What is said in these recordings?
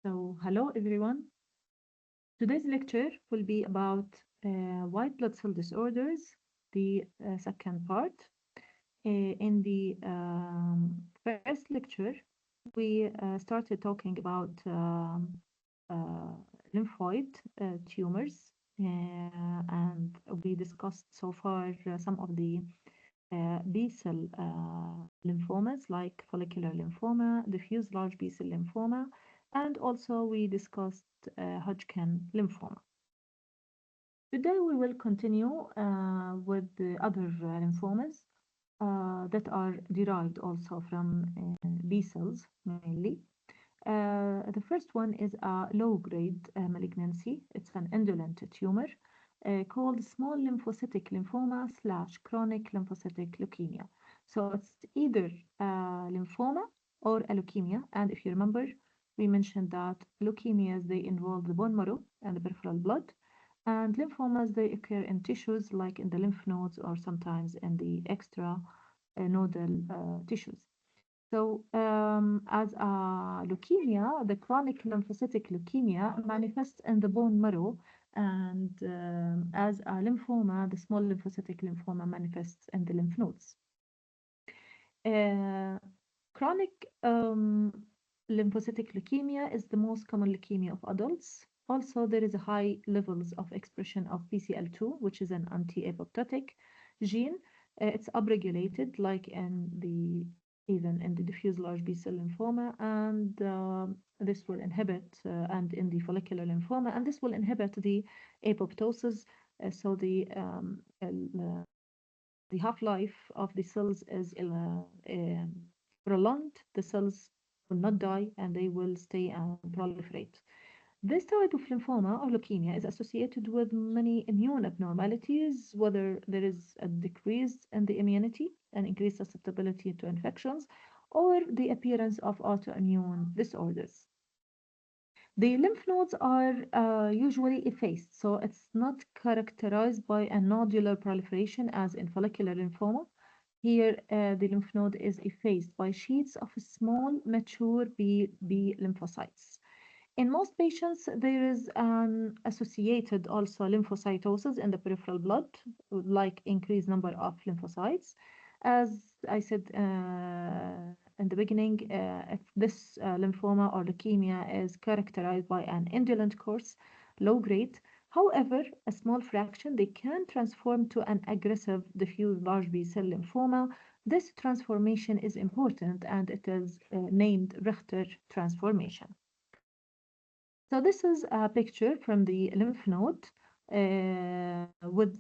Hello everyone. Today's lecture will be about white blood cell disorders, the second part. In the first lecture, we started talking about lymphoid tumors, and we discussed so far some of the B cell lymphomas like follicular lymphoma, diffuse large B cell lymphoma, and also we discussed Hodgkin lymphoma. Today we will continue with the other lymphomas that are derived also from B cells mainly. The first one is a low-grade malignancy. It's an indolent tumor called small lymphocytic lymphoma slash chronic lymphocytic leukemia. So it's either lymphoma or a leukemia. And if you remember, we mentioned that leukemias, they involve the bone marrow and the peripheral blood. And lymphomas, they occur in tissues like in the lymph nodes or sometimes in the extra nodal tissues. So, as a leukemia, the chronic lymphocytic leukemia manifests in the bone marrow, and as a lymphoma, the small lymphocytic lymphoma manifests in the lymph nodes. Uh, Chronic lymphocytic leukemia is the most common leukemia of adults. Also, there is a high levels of expression of BCL2, which is an anti-apoptotic gene. It's upregulated, like in the even in the diffuse large B-cell lymphoma, and this will inhibit, and in the follicular lymphoma, and this will inhibit the apoptosis. So the half-life of the cells is prolonged. The cells will not die and they will stay and proliferate. This type of lymphoma or leukemia is associated with many immune abnormalities, whether there is a decrease in the immunity and increased susceptibility to infections, or the appearance of autoimmune disorders. The lymph nodes are usually effaced, so it's not characterized by a nodular proliferation as in follicular lymphoma. Here, the lymph node is effaced by sheets of small, mature B lymphocytes. In most patients, there is an associated also lymphocytosis in the peripheral blood, like increased number of lymphocytes. As I said in the beginning, if this lymphoma or leukemia is characterized by an indolent course, low grade. However, a small fraction, they can transform to an aggressive diffuse large B-cell lymphoma. This transformation is important and it is named Richter transformation. So this is a picture from the lymph node with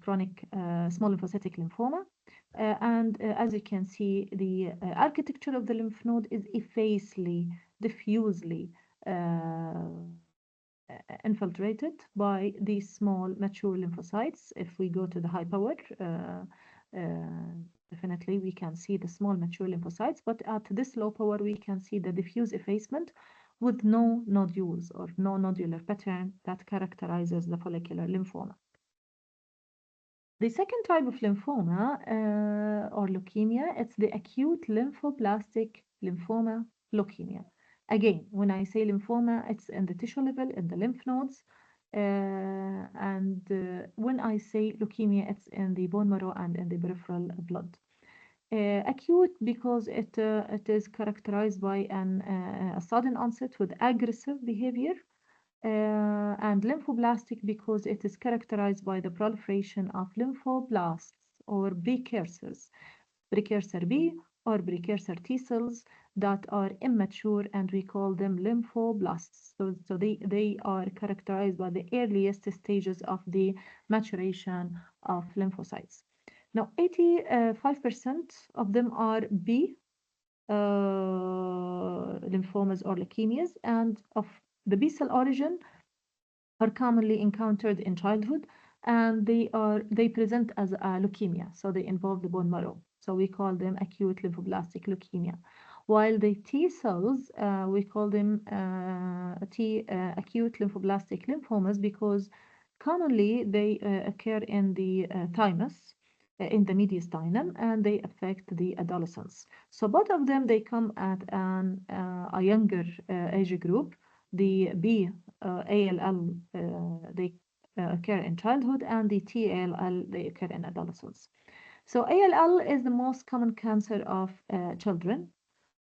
chronic small lymphocytic lymphoma. And as you can see, the architecture of the lymph node is effacely, diffusely infiltrated by these small mature lymphocytes. If we go to the high power, definitely we can see the small mature lymphocytes, but at this low power, we can see the diffuse effacement with no nodules or no nodular pattern that characterizes the follicular lymphoma. The second type of lymphoma or leukemia, it's the acute lymphoblastic lymphoma leukemia. Again, when I say lymphoma, it's in the tissue level, in the lymph nodes. And when I say leukemia, it's in the bone marrow and in the peripheral blood. Acute because it is characterized by a sudden onset with aggressive behavior, and lymphoblastic because it is characterized by the proliferation of lymphoblasts or precursors, precursor B or precursor T cells that are immature, and we call them lymphoblasts. So they are characterized by the earliest stages of the maturation of lymphocytes. Now, 85% of them are B lymphomas or leukemias, and of the B cell origin are commonly encountered in childhood, and they present as a leukemia, so they involve the bone marrow. So we call them acute lymphoblastic leukemia. While the T cells, we call them acute lymphoblastic lymphomas because commonly they occur in the thymus, in the mediastinum, and they affect the adolescents. So both of them, they come at a younger age group. The B ALL, they occur in childhood, and the TALL, they occur in adolescents. So ALL is the most common cancer of children,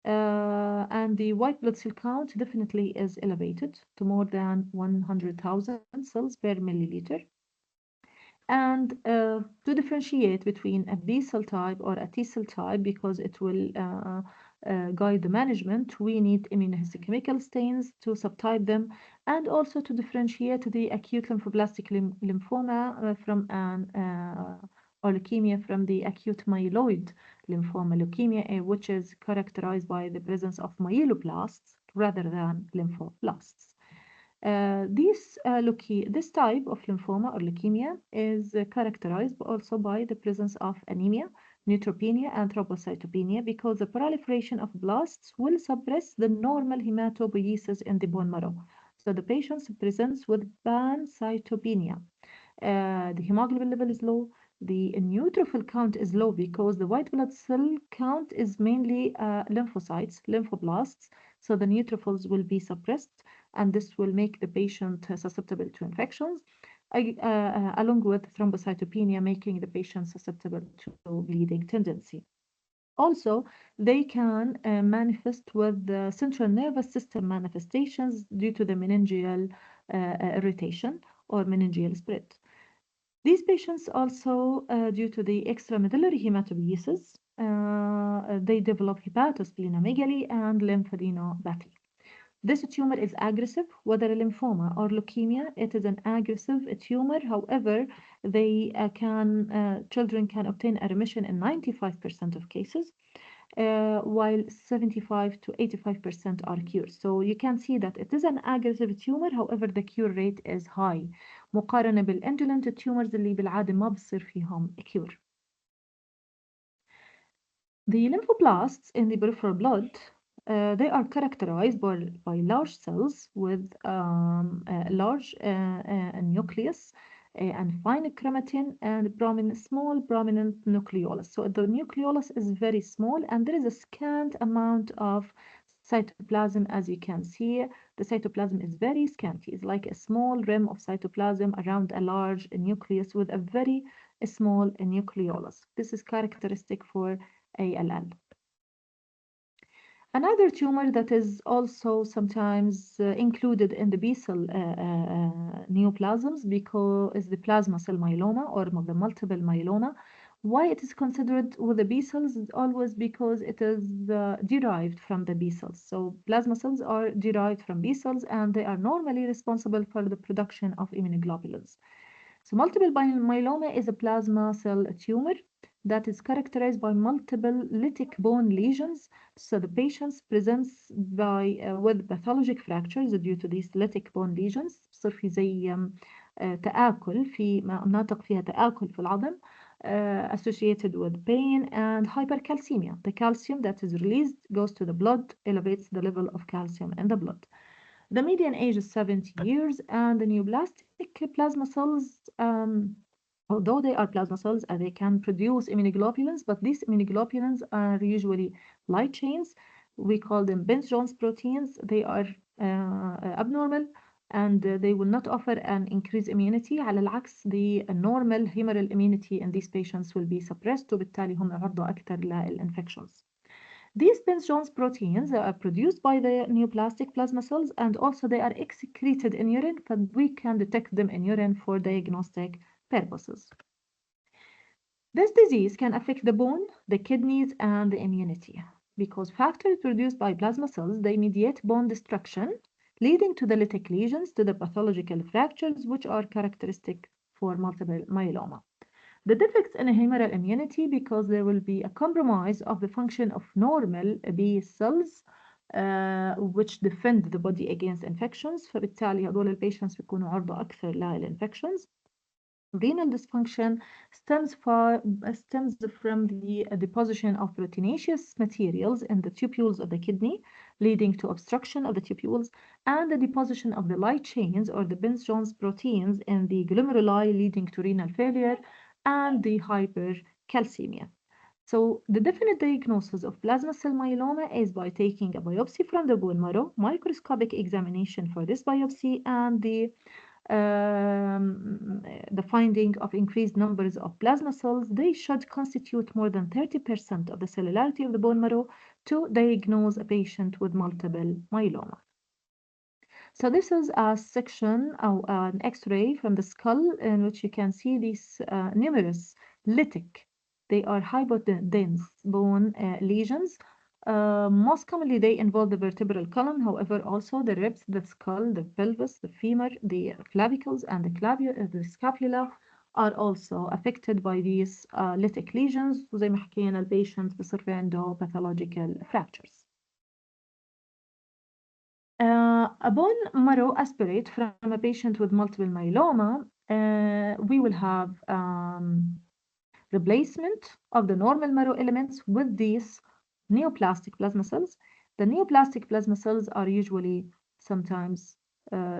and the white blood cell count definitely is elevated to more than 100,000 cells per milliliter. And to differentiate between a B cell type or a T cell type, because it will guide the management, we need immunohistochemical stains to subtype them, and also to differentiate the acute lymphoblastic lymphoma from an or leukemia from the acute myeloid lymphoma leukemia, which is characterized by the presence of myeloblasts rather than lymphoblasts. This type of lymphoma or leukemia is characterized also by the presence of anemia, neutropenia, and thrombocytopenia, because the proliferation of blasts will suppress the normal hematopoiesis in the bone marrow. So the patient presents with pancytopenia. The hemoglobin level is low. The neutrophil count is low because the white blood cell count is mainly lymphocytes, lymphoblasts. So the neutrophils will be suppressed, and this will make the patient susceptible to infections, along with thrombocytopenia, making the patient susceptible to bleeding tendency. Also, they can manifest with the central nervous system manifestations due to the meningeal irritation or meningeal spread. These patients also, due to the extramedullary hematopoiesis, they develop hepatosplenomegaly and lymphadenopathy. This tumor is aggressive, whether a lymphoma or leukemia. It is an aggressive tumor. However, children can obtain a remission in 95% of cases, while 75 to 85% are cured. So you can see that it is an aggressive tumor. However, the cure rate is high مقارنة بالindolent tumors اللي بالعادة ما بصير فيهم cure. The lymphoblasts in the peripheral blood, they are characterized by large cells with a large nucleus and fine chromatin and small prominent nucleolus. So the nucleolus is very small, and there is a scant amount of cytoplasm. As you can see, the cytoplasm is very scanty. It's like a small rim of cytoplasm around a large nucleus with a very small nucleolus. This is characteristic for ALL. Another tumor that is also sometimes included in the B cell neoplasms because is the plasma cell myeloma or the multiple myeloma. Why it is considered with the B cells is always because it is derived from the B cells. So plasma cells are derived from B cells, and they are normally responsible for the production of immunoglobulins. So multiple myeloma is a plasma cell tumor that is characterized by multiple lytic bone lesions. So the patient presents with pathologic fractures due to these lytic bone lesions. بصير في زي تآكل في مناطق فيها تآكل في العظم associated with pain and hypercalcemia. The calcium that is released goes to the blood, elevates the level of calcium in the blood. The median age is 70 years, and the neoplastic plasma cells, although they are plasma cells, they can produce immunoglobulins, but these immunoglobulins are usually light chains. We call them Bence-Jones proteins. They are abnormal, and they will not offer an increased immunity. على العكس, the normal humoral immunity in these patients will be suppressed, وبالتالي هم عرضة أكثر للإنفections. These Bence-Jones proteins are produced by the neoplastic plasma cells, and also they are excreted in urine, but we can detect them in urine for diagnostic purposes. This disease can affect the bone, the kidneys, and the immunity because factors produced by plasma cells, they mediate bone destruction, leading to the lytic lesions, to the pathological fractures, which are characteristic for multiple myeloma. The defects in humoral immunity because there will be a compromise of the function of normal B cells which defend the body against infections. فبالتالي هذول البيشنتس بيكونوا عرضة أكثر للإنفكشنز. Renal dysfunction stems from the deposition of proteinaceous materials in the tubules of the kidney, leading to obstruction of the tubules, and the deposition of the light chains or the Bence-Jones proteins in the glomeruli, leading to renal failure and the hyperkalemia. calcemia. So the definite diagnosis of plasma cell myeloma is by taking a biopsy from the bone marrow, microscopic examination for this biopsy, and the finding of increased numbers of plasma cells. They should constitute more than 30% of the cellularity of the bone marrow to diagnose a patient with multiple myeloma. So this is a section or an X-ray from the skull in which you can see these numerous lytic. They are hypodense bone lesions. Most commonly, they involve the vertebral column. However, also the ribs, the skull, the pelvis, the femur, the clavicles, and the scapula are also affected by these lytic lesions. وزي ما حكينا البيشنت بصير في عنده pathological fractures. A bone marrow aspirate from a patient with multiple myeloma, we will have replacement of the normal marrow elements with these neoplastic plasma cells. The neoplastic plasma cells are usually sometimes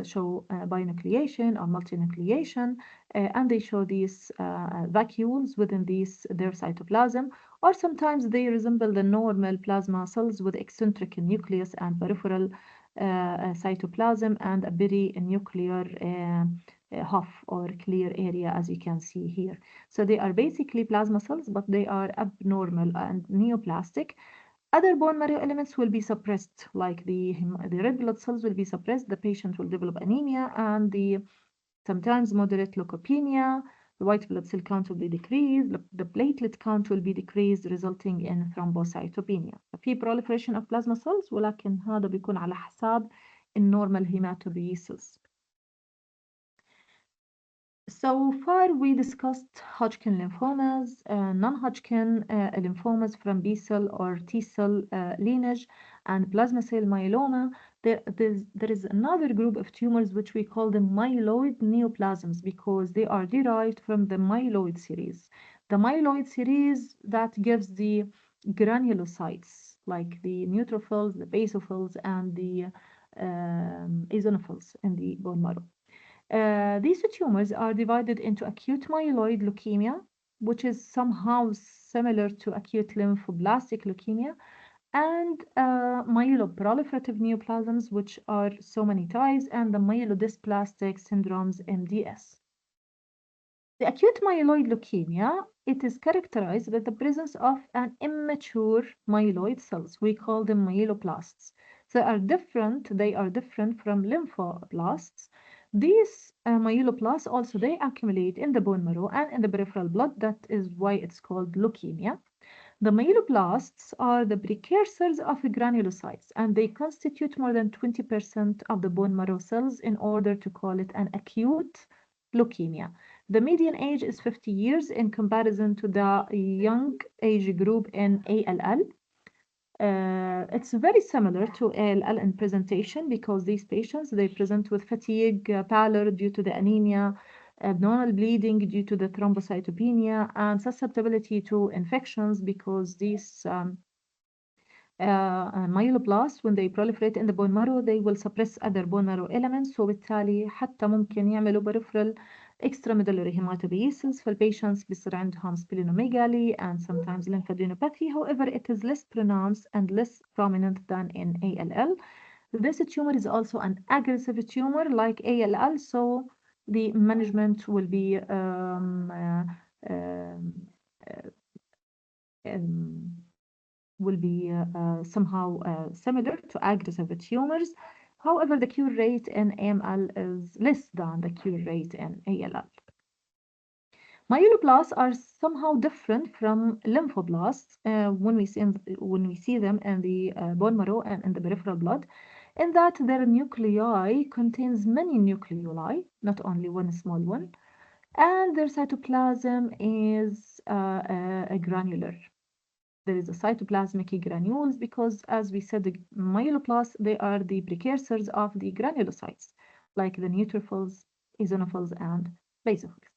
show binucleation or multinucleation, and they show these vacuoles within their cytoplasm, or sometimes they resemble the normal plasma cells with eccentric nucleus and peripheral cytoplasm and a perinuclear huff or clear area, as you can see here. So they are basically plasma cells, but they are abnormal and neoplastic. Other bone marrow elements will be suppressed, like the red blood cells will be suppressed. The patient will develop anemia and sometimes moderate leukopenia. The white blood cell count will be decreased. The platelet count will be decreased, resulting in thrombocytopenia. في proliferation of plasma cells، ولكن هذا بيكون على حساب النورمال hematopoiesis. So far, we discussed Hodgkin lymphomas, non-Hodgkin lymphomas from B cell or T cell lineage, and plasma cell myeloma. There is another group of tumors which we call the myeloid neoplasms because they are derived from the myeloid series. The myeloid series that gives the granulocytes, like the neutrophils, the basophils, and the eosinophils in the bone marrow. These tumors are divided into acute myeloid leukemia, which is somehow similar to acute lymphoblastic leukemia, and myeloproliferative neoplasms, which are so many types, and the myelodysplastic syndromes, MDS. The acute myeloid leukemia, it is characterized by the presence of an immature myeloid cells. We call them myeloblasts. They are different from lymphoblasts. These myeloblasts also, they accumulate in the bone marrow and in the peripheral blood. That is why it's called leukemia. The myeloblasts are the precursors of granulocytes, and they constitute more than 20% of the bone marrow cells in order to call it an acute leukemia. The median age is 50 years in comparison to the young age group in ALL. It's very similar to ALL in presentation because these patients, they present with fatigue, pallor due to the anemia, abnormal bleeding due to the thrombocytopenia, and susceptibility to infections because these myeloblasts, when they proliferate in the bone marrow, they will suppress other bone marrow elements. وبالتالي حتى ممكن يعملوا peripheral extramedullary hematopoiesis for patients بيصير عندهم splenomegaly and sometimes lymphadenopathy. However, it is less pronounced and less prominent than in ALL. This tumor is also an aggressive tumor like ALL, so the management will be somehow similar to aggressive tumors. However, the cure rate in AML is less than the cure rate in ALL. Myeloblasts are somehow different from lymphoblasts when we see them in the bone marrow and in the peripheral blood, in that their nuclei contains many nucleoli, not only one small one, and their cytoplasm is granular. There is a cytoplasmic granules because, as we said, the myeloblasts, they are the precursors of the granulocytes, like the neutrophils, eosinophils, and basophils.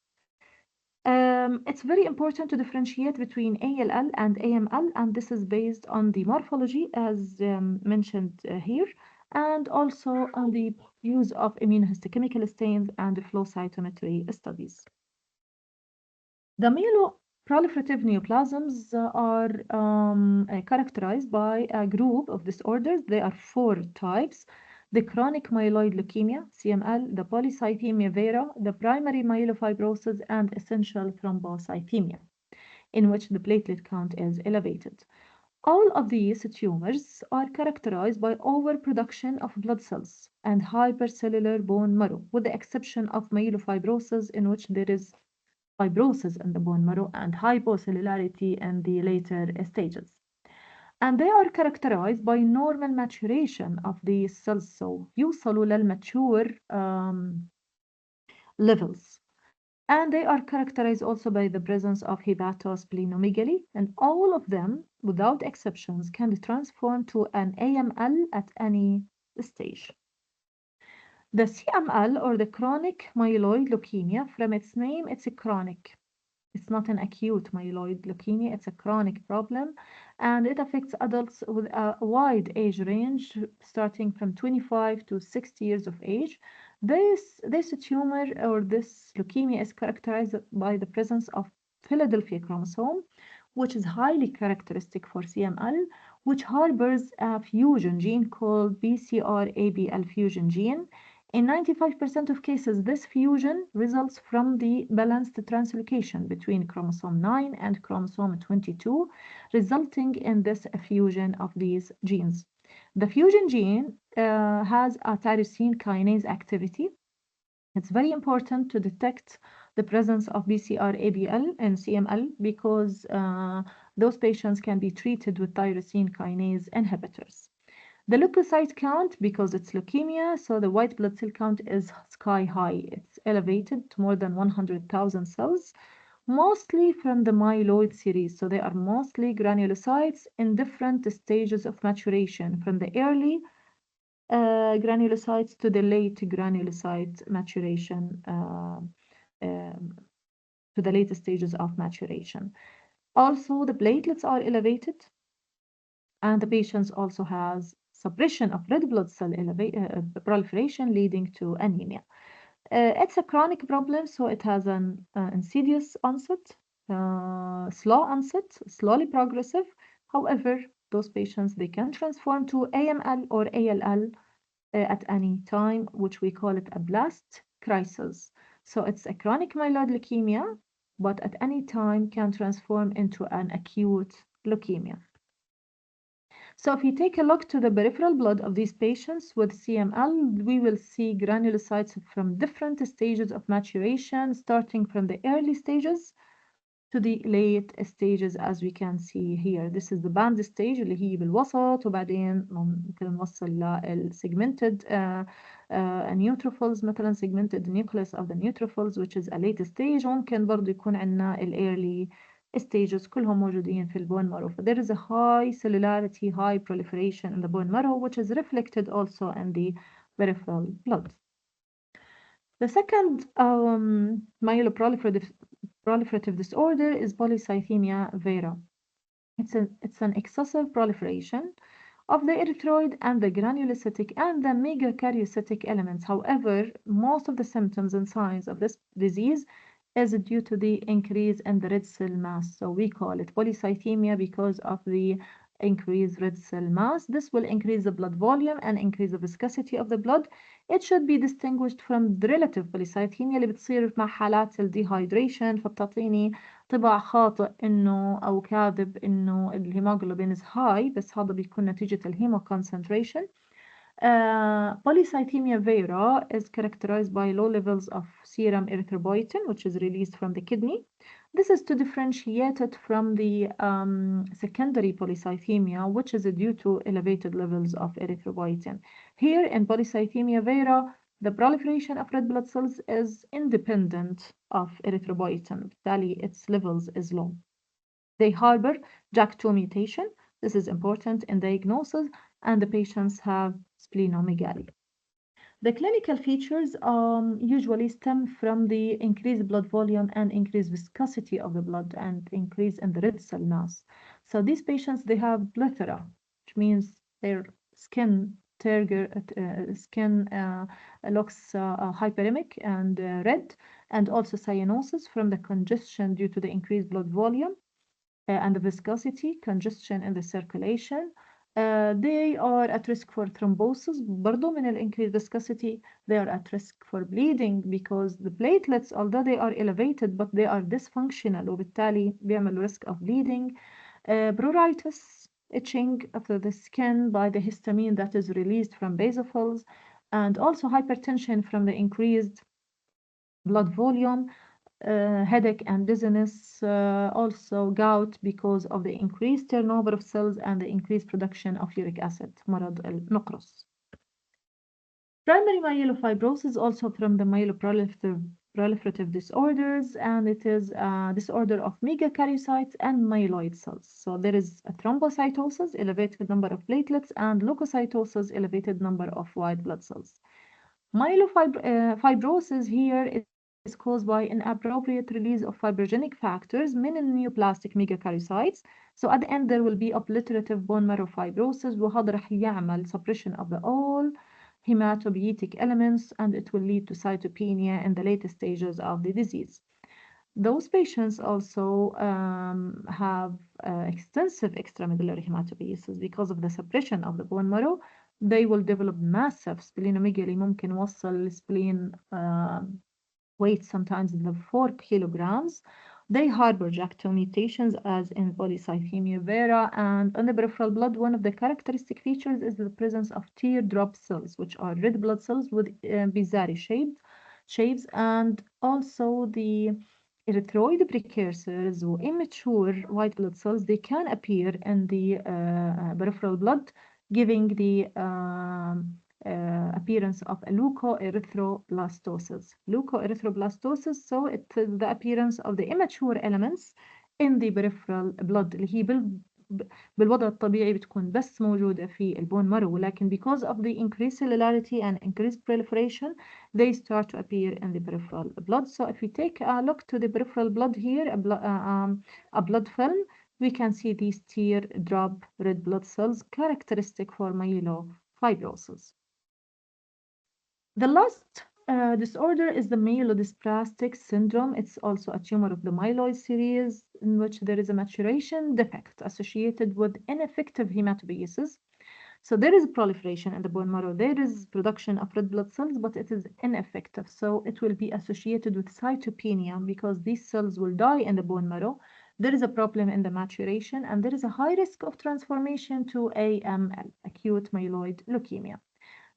It's very important to differentiate between ALL and AML, and this is based on the morphology, as mentioned here, and also on the use of immunohistochemical stains and flow cytometry studies. The Proliferative neoplasms are characterized by a group of disorders. There are four types: the chronic myeloid leukemia, CML, the polycythemia vera, the primary myelofibrosis, and essential thrombocythemia, in which the platelet count is elevated. All of these tumors are characterized by overproduction of blood cells and hypercellular bone marrow, with the exception of myelofibrosis, in which there is fibrosis in the bone marrow and hypocellularity in the later stages. And they are characterized by normal maturation of the cells. So يوصلوا للmature levels. And they are characterized also by the presence of hepatosplenomegaly, and all of them, without exceptions, can be transformed to an AML at any stage. The CML, or the chronic myeloid leukemia, from its name, it's a chronic. It's not an acute myeloid leukemia, it's a chronic problem, and it affects adults with a wide age range starting from 25 to 60 years of age. This tumor or this leukemia is characterized by the presence of Philadelphia chromosome, which is highly characteristic for CML, which harbors a fusion gene called BCR-ABL fusion gene. In 95% of cases, this fusion results from the balanced translocation between chromosome 9 and chromosome 22, resulting in this fusion of these genes. The fusion gene has a tyrosine kinase activity. It's very important to detect the presence of BCR-ABL and CML because those patients can be treated with tyrosine kinase inhibitors. The leukocyte count, because it's leukemia, so the white blood cell count is sky high. It's elevated to more than 100,000 cells, mostly from the myeloid series. So they are mostly granulocytes in different stages of maturation, from the early granulocytes to the late granulocyte maturation, to the later stages of maturation. Also, the platelets are elevated, and the patients also has suppression of red blood cell proliferation leading to anemia. It's a chronic problem, so it has an insidious onset, slow onset, slowly progressive. However, those patients, they can transform to AML or ALL at any time, which we call it a blast crisis. So it's a chronic myeloid leukemia, but at any time can transform into an acute leukemia. So if you take a look to the peripheral blood of these patients with CML, we will see granulocytes from different stages of maturation, starting from the early stages to the late stages, as we can see here. This is the band stage اللي هي بالوسط، وبعدين ممكن نوصل للsegmented neutrophils، مثلا segmented nucleus of the neutrophils, which is a late stage. وممكن برضو يكون عندنا early stages كلهم موجودين في البون marrow. So there is a high cellularity, high proliferation in the bone marrow, which is reflected also in the peripheral blood. The second myeloproliferative disorder is polycythemia vera. It's an excessive proliferation of the erythroid and the granulocytic and the megakaryocytic elements. However, most of the symptoms and signs of this disease is due to the increase in the red cell mass. So we call it polycythemia because of the increased red cell mass. This will increase the blood volume and increase the viscosity of the blood. It should be distinguished from the relative polycythemia اللي بتصير مع حالات الديهايدريشن، فبتعطيني طبع خاطئ انه او كاذب انه الهيموجلوبين is high، بس هذا بيكون نتيجة الهيمو concentration. Polycythemia vera is characterized by low levels of serum erythropoietin, which is released from the kidney. This is to differentiate it from the secondary polycythemia, which is due to elevated levels of erythropoietin. Here in polycythemia vera, the proliferation of red blood cells is independent of erythropoietin. بالتالي its levels is low. They harbor JAK2 mutation. This is important in diagnosis, and the patients have splenomegaly. The clinical features usually stem from the increased blood volume and increased viscosity of the blood and increase in the red cell mass. So these patients, they have plethora, which means their skin looks hyperemic and red, and also cyanosis from the congestion due to the increased blood volume and the viscosity, congestion in the circulation. They are at risk for thrombosis برضو من ال increased viscosity. They are at risk for bleeding because the platelets, although they are elevated, but they are dysfunctional وبالتالي بيعملوا risk of bleeding. Pruritus, itching of the skin by the histamine that is released from basophils, and also hypertension from the increased blood volume, headache and dizziness, also gout because of the increased turnover of cells and the increased production of uric acid, مرض النقرس. Primary myelofibrosis also from the myeloproliferative disorders, and it is a disorder of megakaryocytes and myeloid cells. So there is a thrombocytosis, elevated number of platelets, and leukocytosis, elevated number of white blood cells. Myelofibrosis here is caused by inappropriate release of fibrogenic factors من neoplastic megakaryocytes. So at the end there will be obliterative bone marrow fibrosis وهذا رح يعمل suppression of the all hematopoietic elements, and it will lead to cytopenia in the latest stages of the disease. Those patients also have extensive extramedullary hematopoiesis because of the suppression of the bone marrow. They will develop massive splenomegaly ممكن يوصل السبلين weight sometimes in the 4 kilograms. They harbor JAK2 mutations as in Polycythemia vera, and on the peripheral blood, one of the characteristic features is the presence of teardrop cells, which are red blood cells with bizarre shapes, and also the erythroid precursors or immature white blood cells. They can appear in the peripheral blood, giving the appearance of a leukoerythroblastosis. Leukoerythroblastosis, so it is the appearance of the immature elements in the peripheral blood اللي هي بالوضع الطبيعي بتكون بس موجودة في البون marrow, ولكن because of the increased cellularity and increased proliferation, they start to appear in the peripheral blood. So if we take a look to the peripheral blood here, a blood film, we can see these teardrop red blood cells characteristic for myelofibrosis. The last disorder is the myelodysplastic syndrome. It's also a tumor of the myeloid series in which there is a maturation defect associated with ineffective hematopoiesis. So there is proliferation in the bone marrow. There is production of red blood cells, but it is ineffective. So it will be associated with cytopenia because these cells will die in the bone marrow. There is a problem in the maturation, and there is a high risk of transformation to AML, acute myeloid leukemia.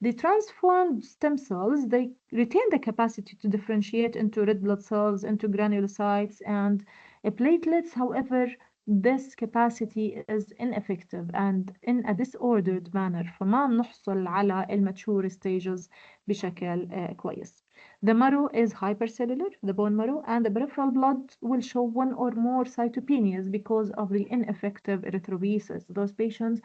The transformed stem cells, they retain the capacity to differentiate into red blood cells, into granulocytes, and platelets. However, this capacity is ineffective and in a disordered manner. فما بنحصل على immature stages بشكل كويس. The marrow is hypercellular, the bone marrow, and the peripheral blood will show one or more cytopenias because of the ineffective erythropoiesis. Those patients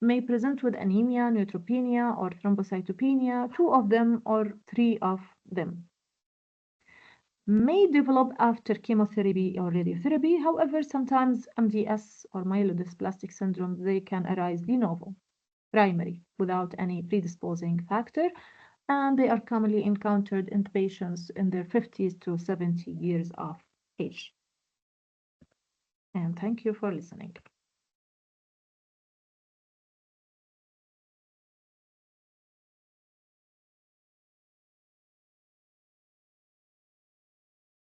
may present with anemia, neutropenia, or thrombocytopenia, 2 of them or 3 of them. May develop after chemotherapy or radiotherapy. However, sometimes MDS or myelodysplastic syndrome, they can arise de novo, primary, without any predisposing factor, and they are commonly encountered in patients in their 50s to 70 years of age. And thank you for listening.